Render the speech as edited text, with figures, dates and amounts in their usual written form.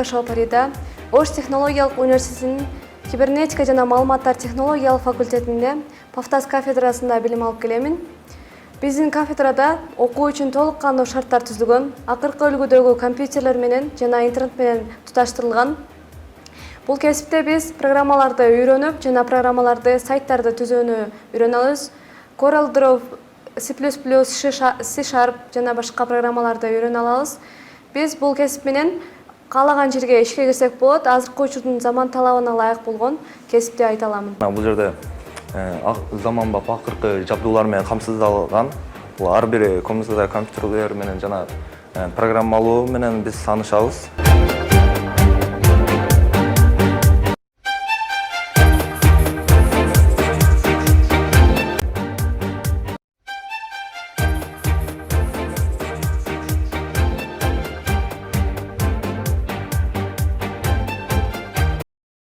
Куйбашева Фарида, Ош технологиялык университетинин кибернетика жана маалыматтар технологиялык факультетинде Пафтас кафедрасында билим алып келемин. Биздин кафедрада окуу үчүн толук кандуу шарттар түзүлгөн, акыркы үлгүдөгү компьютерлер менен жана интернет менен туташтырылган. Бул кесипте биз программаларды үйрөнүп жана программаларды, сайттарды түзүүнү үйрөнөбүз. CorelDRAW, C++, C# жана башка программаларды үйрөнө алабыз. Биз бул кесип менен каалаган жерге ишке кирсек болот. Азыркы учурдун заман талабына ылайык болгон кесип деп айта аламын. Бул жерде заманбап акыркы жабдуулар менен камсыздалган. Бул ар бир компьютерлер менен жана программалоо менен биз таанышабыз.